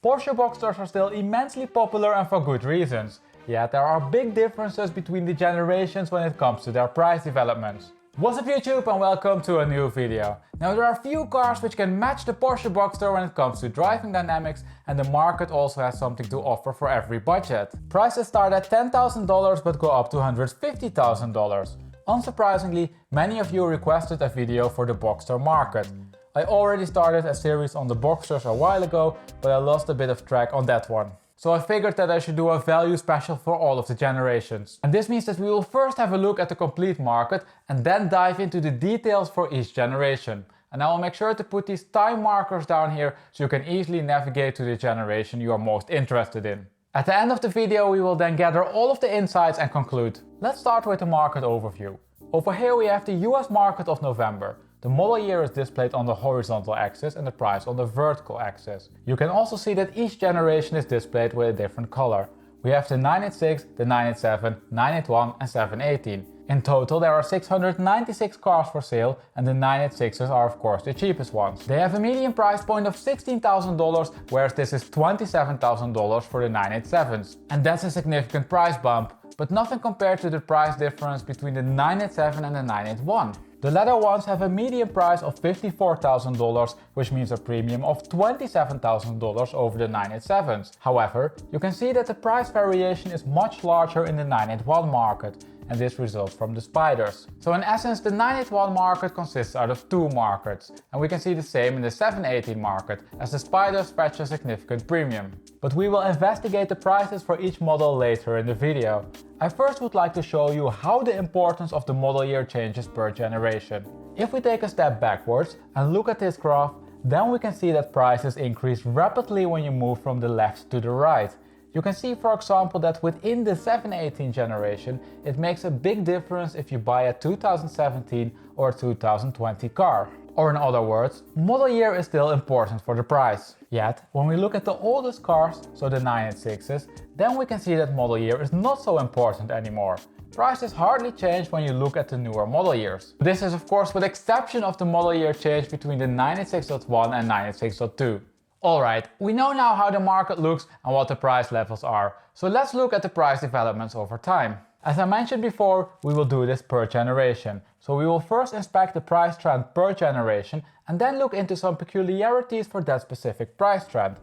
Porsche Boxsters are still immensely popular and for good reasons, yet there are big differences between the generations when it comes to their price developments. What's up YouTube and welcome to a new video. Now there are few cars which can match the Porsche Boxster when it comes to driving dynamics, and the market also has something to offer for every budget. Prices start at $10,000 but go up to $150,000. Unsurprisingly, many of you requested a video for the Boxster market. I already started a series on the Boxsters a while ago, but I lost a bit of track on that one. So I figured that I should do a value special for all of the generations. And this means that we will first have a look at the complete market and then dive into the details for each generation. And I will make sure to put these time markers down here so you can easily navigate to the generation you are most interested in. At the end of the video we will then gather all of the insights and conclude. Let's start with the market overview. Over here we have the US market of November. The model year is displayed on the horizontal axis and the price on the vertical axis. You can also see that each generation is displayed with a different color. We have the 986, the 987, 981 and 718. In total there are 696 cars for sale, and the 986s are of course the cheapest ones. They have a median price point of $16,000, whereas this is $27,000 for the 987s. And that's a significant price bump, but nothing compared to the price difference between the 987 and the 981. The latter ones have a median price of $54,000, which means a premium of $27,000 over the 987s. However, you can see that the price variation is much larger in the 981 market, and this results from the spiders. So in essence, the 981 market consists out of two markets, and we can see the same in the 718 market, as the spiders fetch a significant premium. But we will investigate the prices for each model later in the video. I first would like to show you how the importance of the model year changes per generation. If we take a step backwards and look at this graph, then we can see that prices increase rapidly when you move from the left to the right. You can see, for example, that within the 718 generation, it makes a big difference if you buy a 2017 or a 2020 car. Or in other words, model year is still important for the price. Yet, when we look at the oldest cars, so the 986s, then we can see that model year is not so important anymore. Prices hardly change when you look at the newer model years. This is of course with exception of the model year change between the 986.1 and 986.2. Alright, we know now how the market looks and what the price levels are, so let's look at the price developments over time. As I mentioned before, we will do this per generation, so we will first inspect the price trend per generation and then look into some peculiarities for that specific price trend.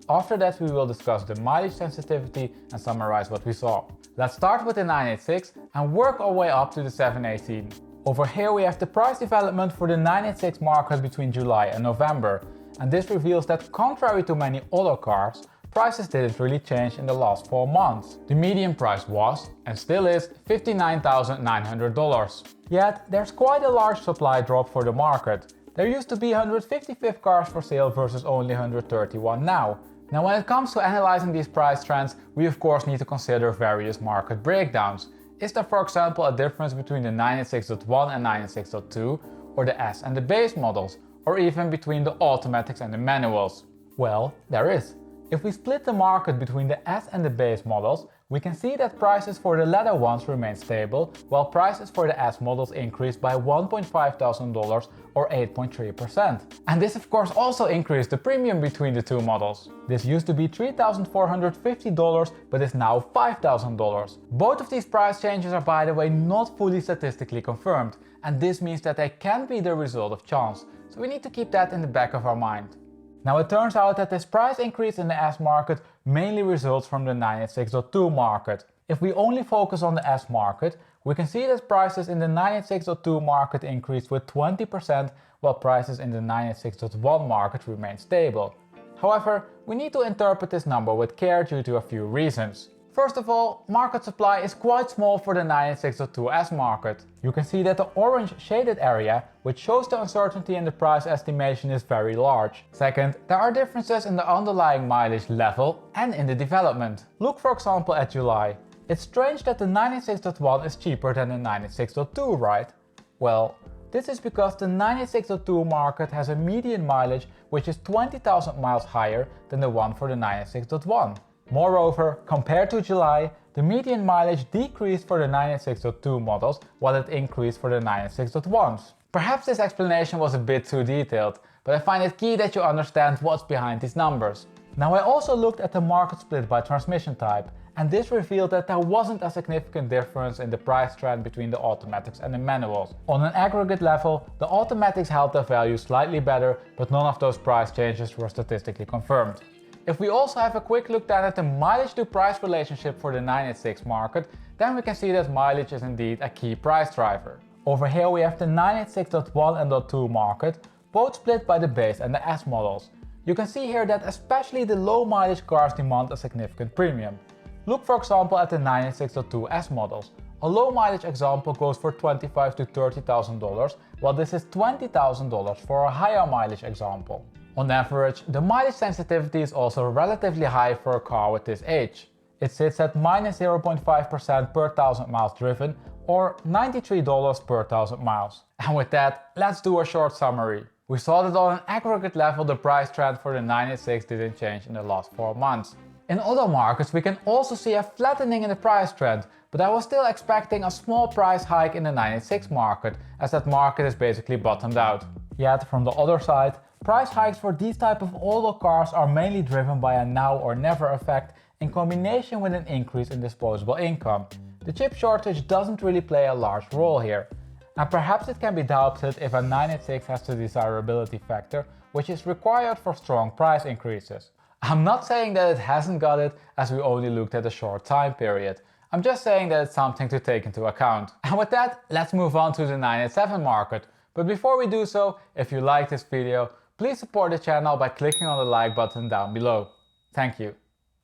After that we will discuss the mileage sensitivity and summarize what we saw. Let's start with the 986 and work our way up to the 718. Over here we have the price development for the 986 market between July and November. And this reveals that contrary to many other cars, prices didn't really change in the last 4 months. The median price was, and still is, $59,900. Yet, there's quite a large supply drop for the market. There used to be 155 cars for sale versus only 131 now. Now when it comes to analyzing these price trends, we of course need to consider various market breakdowns. Is there for example a difference between the 986.1 and 986.2, or the S and the base models? Or even between the automatics and the manuals? Well, there is. If we split the market between the S and the base models, we can see that prices for the latter ones remain stable, while prices for the S models increased by $1,500 or 8.3%. And this of course also increased the premium between the two models. This used to be $3,450 but is now $5,000. Both of these price changes are, by the way, not fully statistically confirmed, and this means that they can be the result of chance. So we need to keep that in the back of our mind. Now it turns out that this price increase in the S market mainly results from the 986.2 market. If we only focus on the S market, we can see that prices in the 986.2 market increased with 20%, while prices in the 986.1 market remain stable. However, we need to interpret this number with care due to a few reasons. First of all, market supply is quite small for the 986.2S market. You can see that the orange shaded area, which shows the uncertainty in the price estimation, is very large. Second, there are differences in the underlying mileage level and in the development. Look for example at July. It's strange that the 986.1 is cheaper than the 986.2, right? Well, this is because the 986.2 market has a median mileage which is 20,000 miles higher than the one for the 986.1. Moreover, compared to July, the median mileage decreased for the 986.2 models while it increased for the 986.1s. Perhaps this explanation was a bit too detailed, but I find it key that you understand what's behind these numbers. Now I also looked at the market split by transmission type, and this revealed that there wasn't a significant difference in the price trend between the automatics and the manuals. On an aggregate level, the automatics held their value slightly better, but none of those price changes were statistically confirmed. If we also have a quick look then at the mileage to price relationship for the 986 market, then we can see that mileage is indeed a key price driver. Over here we have the 986.1 and .2 market, both split by the base and the S models. You can see here that especially the low mileage cars demand a significant premium. Look for example at the 986.2 S models. A low mileage example goes for $25,000 to $30,000, while this is $20,000 for a higher mileage example. On average, the mileage sensitivity is also relatively high for a car with this age. It sits at -0.5% per 1,000 miles driven, or $93 per 1,000 miles. And with that, let's do a short summary. We saw that on an aggregate level the price trend for the 986 didn't change in the last 4 months. In other markets we can also see a flattening in the price trend, but I was still expecting a small price hike in the 986 market, as that market is basically bottomed out. Yet from the other side, price hikes for these type of older cars are mainly driven by a now or never effect in combination with an increase in disposable income. The chip shortage doesn't really play a large role here. And perhaps it can be doubted if a 986 has the desirability factor, which is required for strong price increases. I'm not saying that it hasn't got it, as we only looked at a short time period. I'm just saying that it's something to take into account. And with that, let's move on to the 987 market. But before we do so, if you like this video, please support the channel by clicking on the like button down below. Thank you.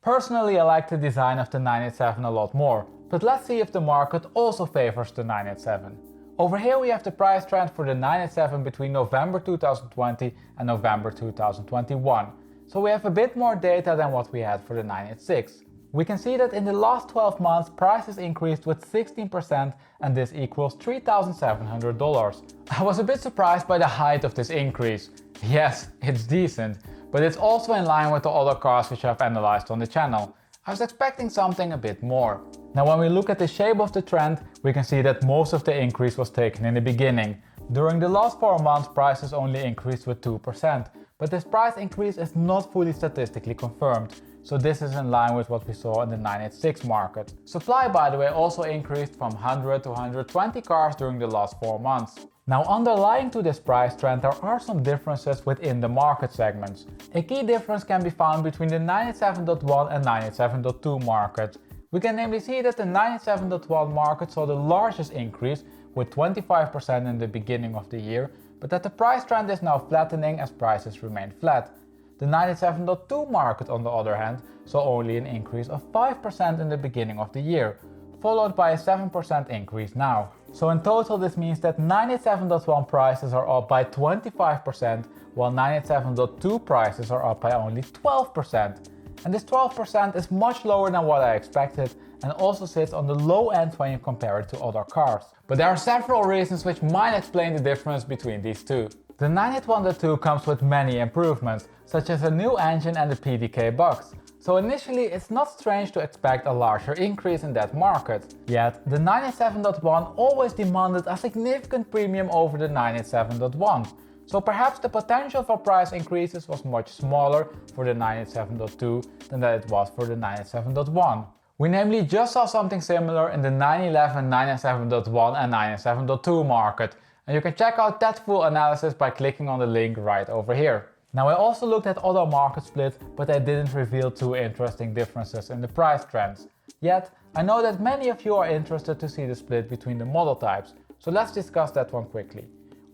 Personally, I like the design of the 987 a lot more, but let's see if the market also favors the 987. Over here we have the price trend for the 987 between November 2020 and November 2021. So we have a bit more data than what we had for the 986. We can see that in the last 12 months prices increased with 16% and this equals $3,700. I was a bit surprised by the height of this increase. Yes, it's decent, but it's also in line with the other cars which I've analyzed on the channel. I was expecting something a bit more. Now when we look at the shape of the trend, we can see that most of the increase was taken in the beginning. During the last 4 months prices only increased with 2%, but this price increase is not fully statistically confirmed. So this is in line with what we saw in the 986 market. Supply, by the way, also increased from 100 to 120 cars during the last 4 months. Now underlying to this price trend there are some differences within the market segments. A key difference can be found between the 987.1 and 987.2 market. We can namely see that the 987.1 market saw the largest increase with 25% in the beginning of the year, but that the price trend is now flattening as prices remain flat. The 987.2 market on the other hand saw only an increase of 5% in the beginning of the year, followed by a 7% increase now. So in total this means that 987.1 prices are up by 25%, while 987.2 prices are up by only 12%. And this 12% is much lower than what I expected and also sits on the low end when you compare it to other cars. But there are several reasons which might explain the difference between these two. The 981.2 comes with many improvements, such as a new engine and the PDK box. So initially it's not strange to expect a larger increase in that market. Yet the 987.1 always demanded a significant premium over the 987.1. So perhaps the potential for price increases was much smaller for the 987.2 than that it was for the 987.1. We namely just saw something similar in the 911, 997.1 and 997.2 market, and you can check out that full analysis by clicking on the link right over here. Now I also looked at other market splits, but they didn't reveal too interesting differences in the price trends. Yet, I know that many of you are interested to see the split between the model types, so let's discuss that one quickly.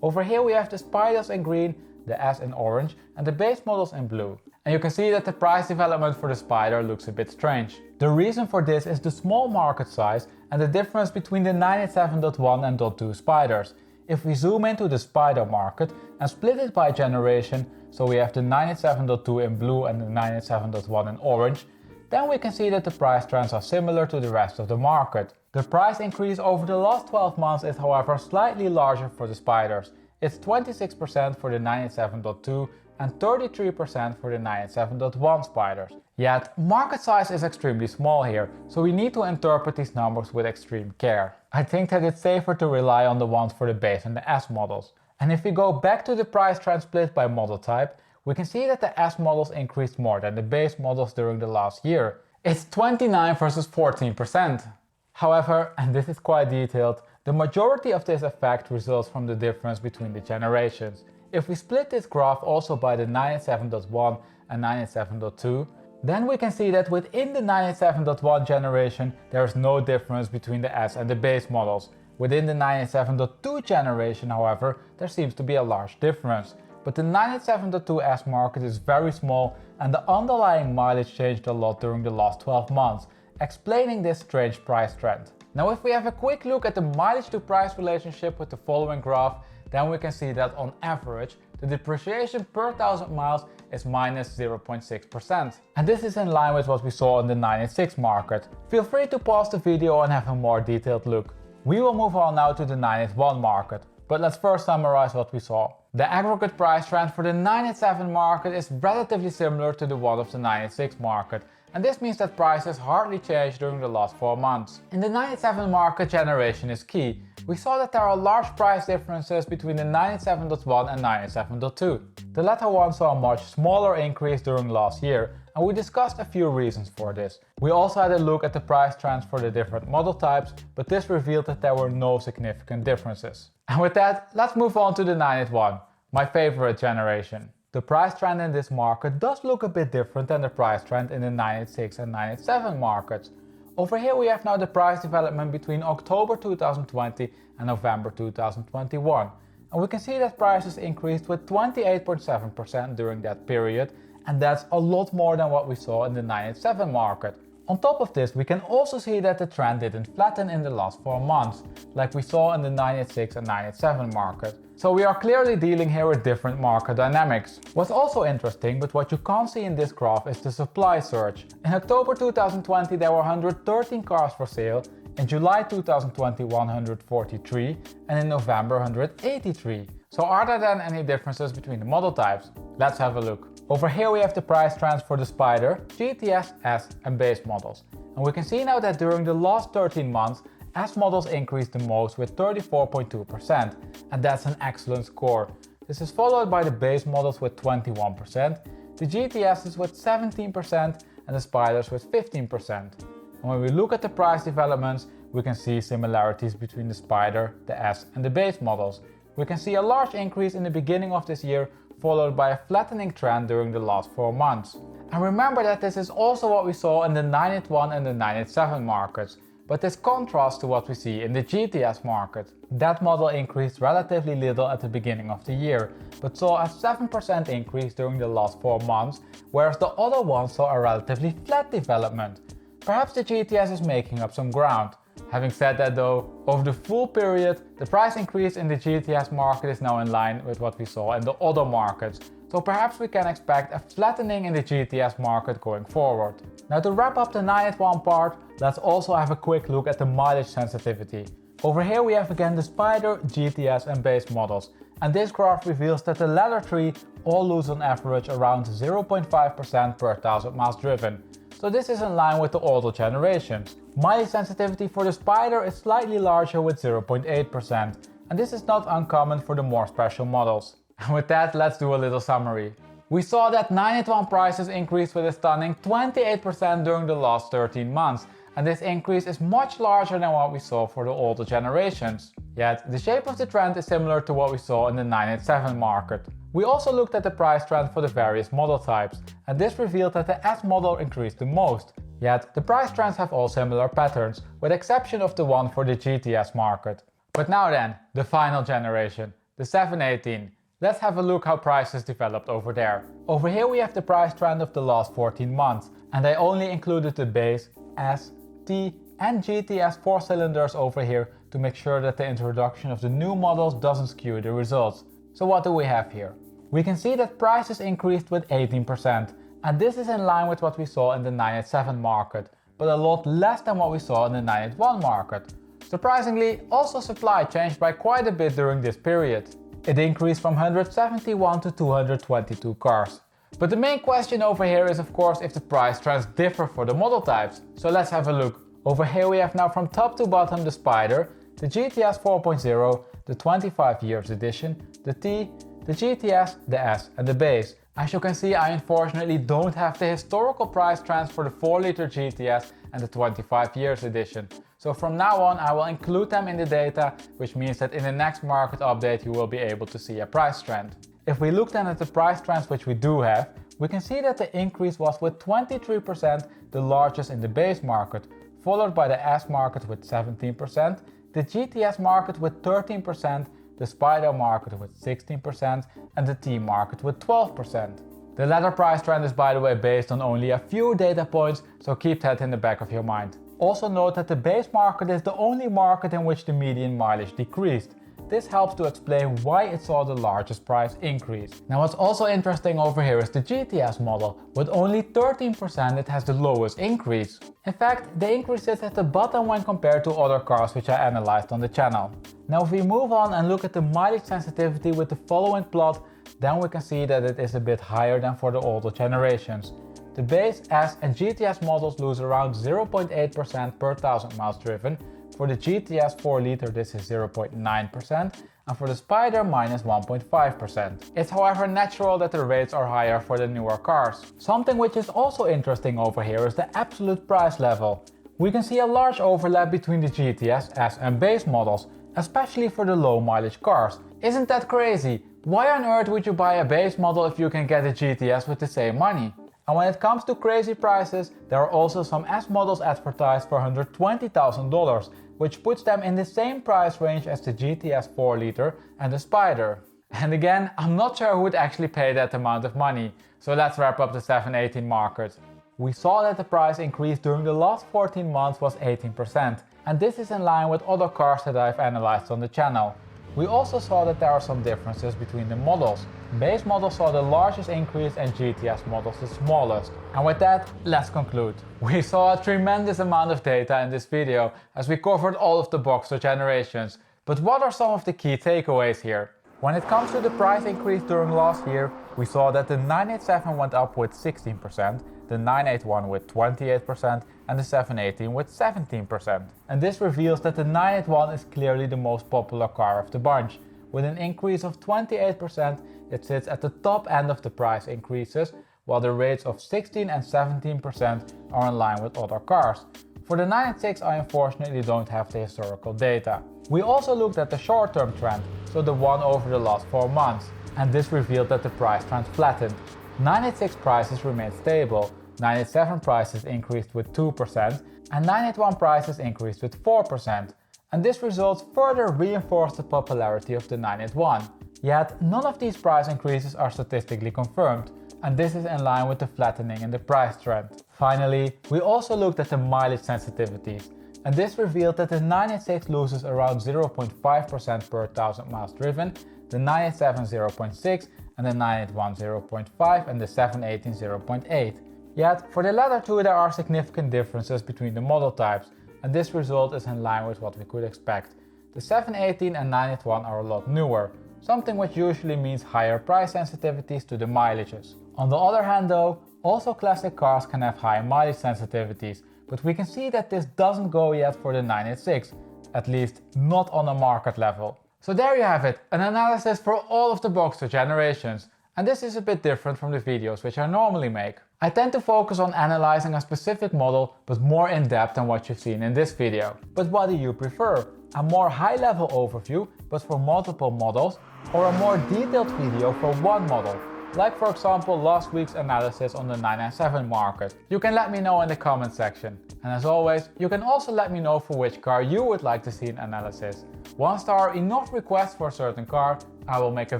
Over here we have the Spiders in green, the S in orange and the base models in blue. And you can see that the price development for the Spider looks a bit strange. The reason for this is the small market size and the difference between the 987.1 and .2 Spiders. If we zoom into the Spider market and split it by generation, so we have the 987.2 in blue and the 987.1 in orange, then we can see that the price trends are similar to the rest of the market. The price increase over the last 12 months is however slightly larger for the Spiders. It's 26% for the 987.2 and 33% for the 987.1 Spiders. Yet, market size is extremely small here, so we need to interpret these numbers with extreme care. I think that it's safer to rely on the ones for the base and the S models. And if we go back to the price trend split by model type, we can see that the S models increased more than the base models during the last year. It's 29 versus 14%. However, and this is quite detailed, the majority of this effect results from the difference between the generations. If we split this graph also by the 987.1 and 987.2, then we can see that within the 987.1 generation there is no difference between the S and the base models. Within the 987.2 generation, however, there seems to be a large difference. But the 987.2 S market is very small and the underlying mileage changed a lot during the last 12 months, explaining this strange price trend. Now if we have a quick look at the mileage to price relationship with the following graph, then we can see that on average the depreciation per 1000 miles is minus 0.6%. And this is in line with what we saw in the 986 market. Feel free to pause the video and have a more detailed look. We will move on now to the 981 market, but let's first summarize what we saw. The aggregate price trend for the 987 market is relatively similar to the one of the 986 market, and this means that prices hardly changed during the last 4 months. In the 987 market, generation is key. We saw that there are large price differences between the 987.1 and 987.2. The latter one saw a much smaller increase during last year, and we discussed a few reasons for this. We also had a look at the price trends for the different model types, but this revealed that there were no significant differences. And with that, let's move on to the 981, my favorite generation. The price trend in this market does look a bit different than the price trend in the 986 and 987 markets. Over here we have now the price development between October 2020 and November 2021. And we can see that prices increased with 28.7% during that period, and that's a lot more than what we saw in the 987 market. On top of this, we can also see that the trend didn't flatten in the last 4 months, like we saw in the 986 and 987 market. So we are clearly dealing here with different market dynamics. What's also interesting, but what you can't see in this graph, is the supply surge. In October 2020 there were 113 cars for sale, in July 2020 143, and in November 183. So are there then any differences between the model types? Let's have a look. Over here we have the price trends for the Spider, GTS, S and base models. And we can see now that during the last 13 months, S models increased the most with 34.2%, and that's an excellent score. This is followed by the base models with 21%, the GTSs with 17% and the Spiders with 15%. And when we look at the price developments, we can see similarities between the Spider, the S and the base models. We can see a large increase in the beginning of this year, followed by a flattening trend during the last 4 months. And remember that this is also what we saw in the 981 and the 987 markets. But this contrasts to what we see in the GTS market. That model increased relatively little at the beginning of the year, but saw a 7% increase during the last 4 months, whereas the other ones saw a relatively flat development. Perhaps the GTS is making up some ground. Having said that though, over the full period, the price increase in the GTS market is now in line with what we saw in the other markets. So perhaps we can expect a flattening in the GTS market going forward. Now to wrap up the 981 part, let's also have a quick look at the mileage sensitivity. Over here we have again the Spider, GTS and base models. And this graph reveals that the latter three all lose on average around 0.5% per 1000 miles driven. So this is in line with the older generations. Mileage sensitivity for the Spider is slightly larger with 0.8%. And this is not uncommon for the more special models. And with that, let's do a little summary. We saw that 981 prices increased with a stunning 28% during the last 13 months, and this increase is much larger than what we saw for the older generations. Yet, the shape of the trend is similar to what we saw in the 987 market. We also looked at the price trend for the various model types, and this revealed that the S model increased the most. Yet, the price trends have all similar patterns, with exception of the one for the GTS market. But now then, the final generation, the 718. Let's have a look how prices developed over there. Over here we have the price trend of the last 14 months, and I only included the base, S, T and GTS 4-cylinders over here to make sure that the introduction of the new models doesn't skew the results. So what do we have here? We can see that prices increased with 18%, and this is in line with what we saw in the 987 market, but a lot less than what we saw in the 981 market. Surprisingly, also supply changed by quite a bit during this period. It increased from 171 to 222 cars. But the main question over here is of course if the price trends differ for the model types. So let's have a look. Over here we have now from top to bottom the Spider, the GTS 4.0, the 25 years edition, the T, the GTS, the S and the base. As you can see, I unfortunately don't have the historical price trends for the 4-liter GTS and the 25 years edition. So from now on I will include them in the data, which means that in the next market update you will be able to see a price trend. If we look then at the price trends which we do have, we can see that the increase was with 23%, the largest in the base market, followed by the S market with 17%, the GTS market with 13%, the Spider market with 16% and the T market with 12%. The latter price trend is by the way based on only a few data points, so keep that in the back of your mind. Also note that the base market is the only market in which the median mileage decreased. This helps to explain why it saw the largest price increase. Now what's also interesting over here is the GTS model. With only 13% it has the lowest increase. In fact, the increase is at the bottom when compared to other cars which I analyzed on the channel. Now if we move on and look at the mileage sensitivity with the following plot, then we can see that it is a bit higher than for the older generations. The base, S and GTS models lose around 0.8% per 1000 miles driven. For the GTS 4-liter this is 0.9% and for the Spider minus 1.5%. It's however natural that the rates are higher for the newer cars. Something which is also interesting over here is the absolute price level. We can see a large overlap between the GTS, S and base models, especially for the low mileage cars. Isn't that crazy? Why on earth would you buy a base model if you can get a GTS with the same money? And when it comes to crazy prices, there are also some S models advertised for $120,000, which puts them in the same price range as the GTS 4-liter and the Spider. And again, I'm not sure who would actually pay that amount of money, so let's wrap up the 718 market. We saw that the price increase during the last 14 months was 18%, and this is in line with other cars that I've analyzed on the channel. We also saw that there are some differences between the models. Base models saw the largest increase and GTS models the smallest. And with that, let's conclude. We saw a tremendous amount of data in this video as we covered all of the Boxster generations. But what are some of the key takeaways here? When it comes to the price increase during last year, we saw that the 987 went up with 16%, the 981 with 28% and the 718 with 17%. And this reveals that the 981 is clearly the most popular car of the bunch. With an increase of 28%, it sits at the top end of the price increases, while the rates of 16 and 17% are in line with other cars. For the 986 I unfortunately don't have the historical data. We also looked at the short-term trend, so the one over the last 4 months, and this revealed that the price trend flattened. 986 prices remained stable, 987 prices increased with 2% and 981 prices increased with 4%. And this results further reinforced the popularity of the 981. Yet none of these price increases are statistically confirmed, and this is in line with the flattening in the price trend. Finally, we also looked at the mileage sensitivities, and this revealed that the 986 loses around 0.5% per 1000 miles driven, the 987 0.6 and the 981 0.5 and the 718 0.8. Yet for the latter two there are significant differences between the model types, and this result is in line with what we could expect. The 718 and 981 are a lot newer, something which usually means higher price sensitivities to the mileages. On the other hand though, also classic cars can have high mileage sensitivities, but we can see that this doesn't go yet for the 986, at least not on a market level. So there you have it, an analysis for all of the Boxster generations. And this is a bit different from the videos which I normally make. I tend to focus on analyzing a specific model, but more in depth than what you've seen in this video. But what do you prefer? A more high-level overview, but for multiple models, or a more detailed video for one model? Like for example last week's analysis on the 997 market. You can let me know in the comment section. And as always, you can also let me know for which car you would like to see an analysis. Once there are enough requests for a certain car, I will make a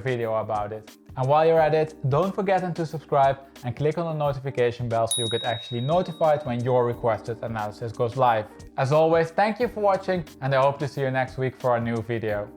video about it. And while you're at it, don't forget to subscribe and click on the notification bell so you get actually notified when your requested analysis goes live. As always, thank you for watching and I hope to see you next week for a new video.